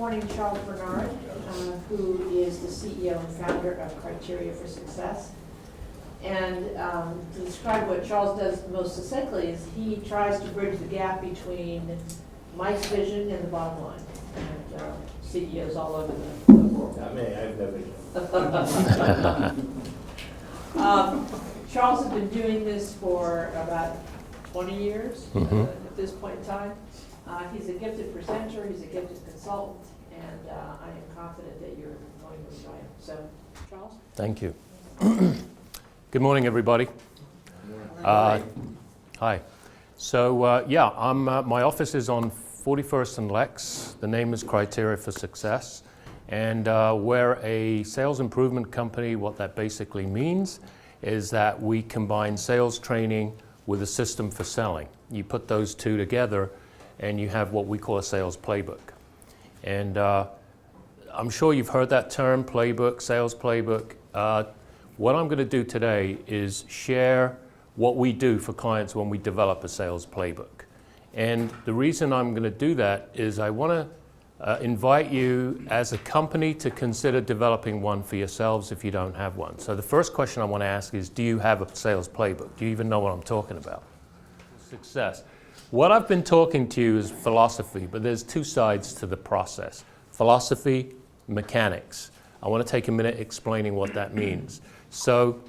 appointing Charles Bernard, who is the CEO and founder of Criteria for Success. And to describe what Charles does most succinctly is he tries to bridge the gap between Mike's vision and the bottom line. And CEOs all over the world. Not me, I have no vision. Charles has been doing this for about 20 years at this point in time. He's a gifted presenter, he's a gifted consultant, and I am confident that you're going to enjoy him. So, Charles? Thank you. Good morning, everybody. Hi. So, my office is on 41st and Lex. The name is Criteria for Success. And we're a sales improvement company. What that basically means is that we combine sales training with a system for selling. You put those two together and you have what we call a sales playbook. And I'm sure you've heard that term, playbook, sales playbook. What I'm going to do today is share what we do for clients when we develop a sales playbook. And the reason I'm going to do that is I want to invite you as a company to consider developing one for yourselves if you don't have one. So the first question I want to ask is, do you have a sales playbook? Do you even know what I'm talking about? Success. What I've been talking to you is philosophy, but there's two sides to the process. Philosophy, mechanics. I want to take a minute explaining what that means. So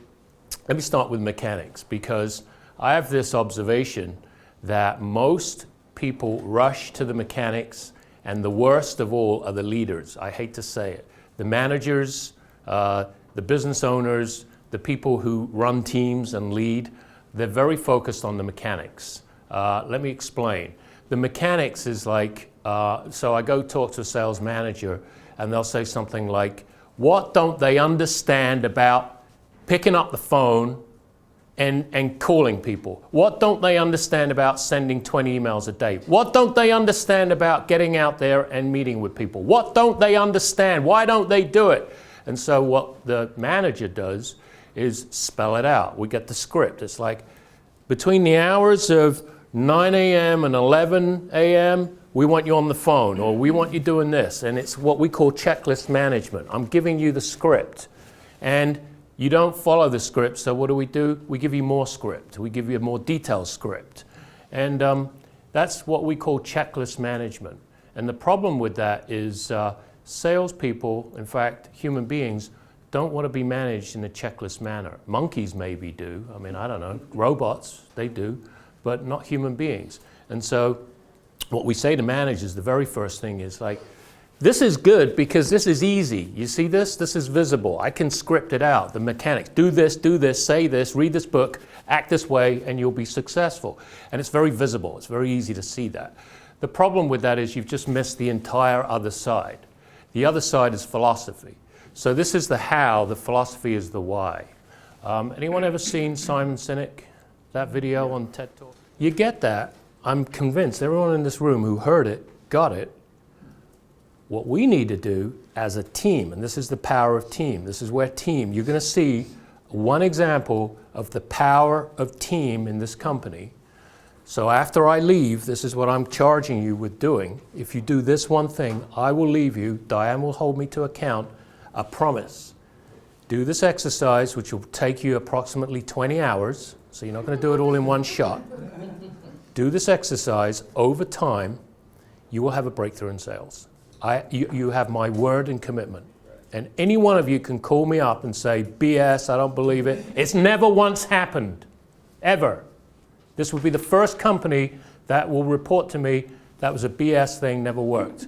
let me start with mechanics, because I have this observation that most people rush to the mechanics, and the worst of all are the leaders. I hate to say it. The managers, the business owners, the people who run teams and lead, they're very focused on the mechanics. Let me explain. The mechanics is like, so I go talk to a sales manager and they'll say something like, what don't they understand about picking up the phone and calling people? What don't they understand about sending 20 emails a day? What don't they understand about getting out there and meeting with people? What don't they understand? Why don't they do it? And so what the manager does is spell it out. We get the script. It's like, between the hours of 9 a.m. and 11 a.m., we want you on the phone, or we want you doing this. And it's what we call checklist management. I'm giving you the script. And you don't follow the script, so what do? We give you more script. We give you a more detailed script. And that's what we call checklist management. And the problem with that is salespeople, in fact, human beings, don't want to be managed in a checklist manner. Monkeys maybe do. I mean, I don't know. Robots, they do, but not human beings. And so what we say to managers, the very first thing is like, this is good because this is easy. You see this? This is visible. I can script it out. The mechanics. Do this, say this, read this book, act this way, and you'll be successful. And it's very visible. It's very easy to see that. The problem with that is you've just missed the entire other side. The other side is philosophy. So this is the how, the philosophy is the why. Anyone ever seen Simon Sinek? That video on TED Talk? You get that. I'm convinced everyone in this room who heard it got it. What we need to do as a team, and this is the power of team, this is where team, you're going to see one example of the power of team in this company. So after I leave, this is what I'm charging you with doing. If you do this one thing, I will leave you, Diane will hold me to account, a promise. Do this exercise, which will take you approximately 20 hours, so you're not going to do it all in one shot. Do this exercise over time, you will have a breakthrough in sales. You have my word and commitment. And any one of you can call me up and say, BS, I don't believe it. It's never once happened, ever. This would be the first company that will report to me that was a BS thing, never worked.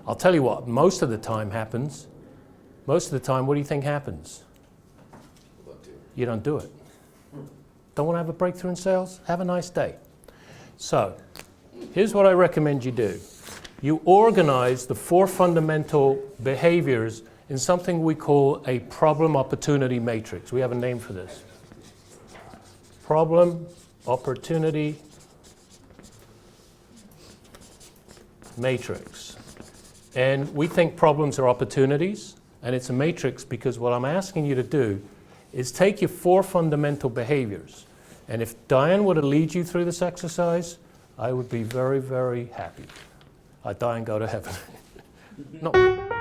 I'll tell you what, most of the time happens. Most of the time, what do you think happens? You don't do it. Don't want to have a breakthrough in sales? Have a nice day. So, here's what I recommend you do. You organize the 4 fundamental behaviors in something we call a problem-opportunity matrix. We have a name for this. Problem-opportunity matrix. And we think problems are opportunities, and it's a matrix because what I'm asking you to do is take your 4 fundamental behaviors. And if Diane were to lead you through this exercise, I would be very, very happy. I'd die and go to heaven. Not